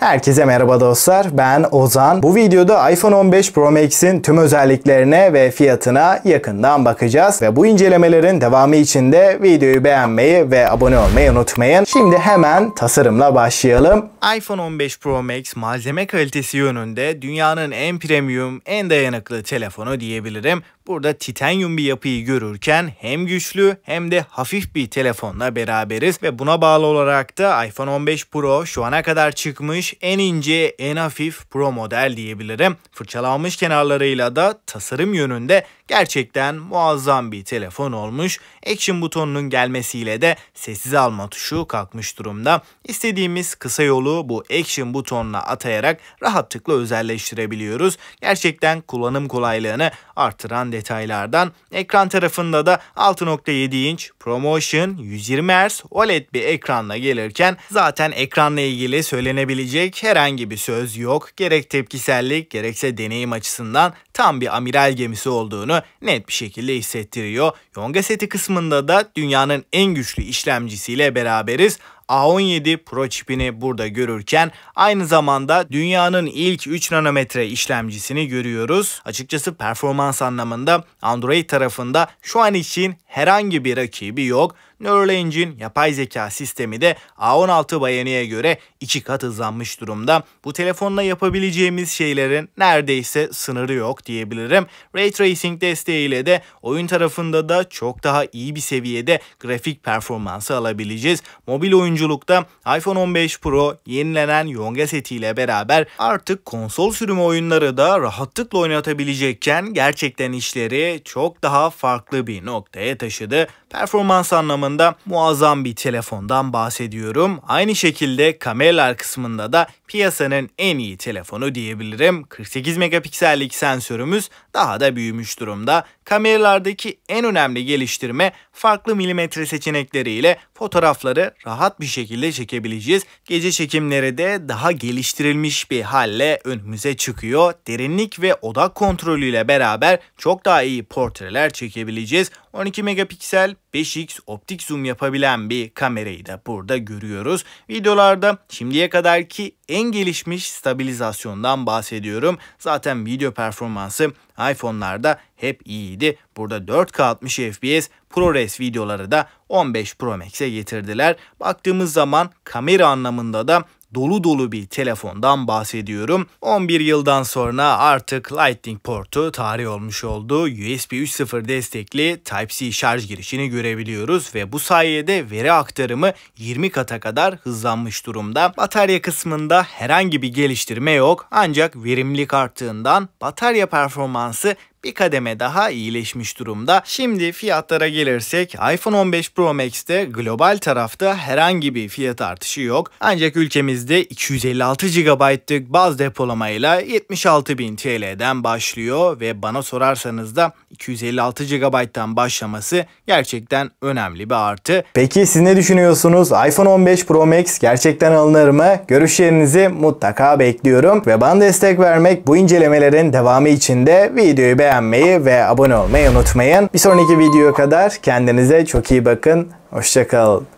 Herkese merhaba dostlar, ben Ozan. Bu videoda iPhone 15 Pro Max'in tüm özelliklerine ve fiyatına yakından bakacağız. Ve bu incelemelerin devamı için de videoyu beğenmeyi ve abone olmayı unutmayın. Şimdi hemen tasarımla başlayalım. iPhone 15 Pro Max malzeme kalitesi yönünde dünyanın en premium, en dayanıklı telefonu diyebilirim. Burada titanyum bir yapıyı görürken hem güçlü hem de hafif bir telefonla beraberiz ve buna bağlı olarak da iPhone 15 Pro şu ana kadar çıkmış en ince, en hafif Pro model diyebilirim. Fırçalanmış kenarlarıyla da tasarım yönünde gerçekten muazzam bir telefon olmuş. Action butonunun gelmesiyle de sessiz alma tuşu kalkmış durumda. İstediğimiz kısa yolu bu Action butonuna atayarak rahatlıkla özelleştirebiliyoruz. Gerçekten kullanım kolaylığını artıran detaylardan. Ekran tarafında da 6.7 inç ProMotion 120 Hz OLED bir ekranla gelirken zaten ekranla ilgili söylenebilecek herhangi bir söz yok. Gerek tepkisellik gerekse deneyim açısından tam bir amiral gemisi olduğunu net bir şekilde hissettiriyor. Yonga seti kısmında da dünyanın en güçlü işlemcisiyle beraberiz. A17 Pro çipini burada görürken aynı zamanda dünyanın ilk 3 nanometre işlemcisini görüyoruz. Açıkçası performans anlamında Android tarafında şu an için herhangi bir rakibi yok. Neural Engine yapay zeka sistemi de A16 Bionic'e göre 2 kat hızlanmış durumda. Bu telefonla yapabileceğimiz şeylerin neredeyse sınırı yok diyebilirim. Ray Tracing desteğiyle de oyun tarafında da çok daha iyi bir seviyede grafik performansı alabileceğiz. Mobil oyunculukta iPhone 15 Pro yenilenen Yonga setiyle beraber artık konsol sürümü oyunları da rahatlıkla oynatabilecekken gerçekten işleri çok daha farklı bir noktaya taşıdı. Performans anlamında muazzam bir telefondan bahsediyorum. Aynı şekilde kameralar kısmında da piyasanın en iyi telefonu diyebilirim. 48 megapiksellik sensörümüz daha da büyümüş durumda. Kameralardaki en önemli geliştirme farklı milimetre seçenekleriyle fotoğrafları rahat bir şekilde çekebileceğiz. Gece çekimleri de daha geliştirilmiş bir halle önümüze çıkıyor. Derinlik ve odak kontrolüyle beraber çok daha iyi portreler çekebileceğiz. 12 megapiksel 5x optik zoom yapabilen bir kamerayı da burada görüyoruz. Videolarda şimdiye kadarki en gelişmiş stabilizasyondan bahsediyorum. Zaten video performansı iPhone'larda hep iyiydi. Burada 4K 60 FPS ProRes videoları da 15 Pro Max'e getirdiler. Baktığımız zaman kamera anlamında da dolu dolu bir telefondan bahsediyorum. 11 yıldan sonra artık Lightning portu tarih olmuş oldu. USB 3.0 destekli Type-C şarj girişini görebiliyoruz ve bu sayede veri aktarımı 20 kata kadar hızlanmış durumda. Batarya kısmında herhangi bir geliştirme yok ancak verimlilik arttığından batarya performansı bir kademe daha iyileşmiş durumda. Şimdi fiyatlara gelirsek iPhone 15 Pro Max'te global tarafta herhangi bir fiyat artışı yok. Ancak ülkemizde 256 GB'lık baz depolamayla 76.000 TL'den başlıyor ve bana sorarsanız da 256 GB'dan başlaması gerçekten önemli bir artı. Peki siz ne düşünüyorsunuz? iPhone 15 Pro Max gerçekten alınır mı? Görüşlerinizi mutlaka bekliyorum ve bana destek vermek bu incelemelerin devamı için de videoyu beğenmeyi ve abone olmayı unutmayın. Bir sonraki videoya kadar kendinize çok iyi bakın. Hoşça kalın.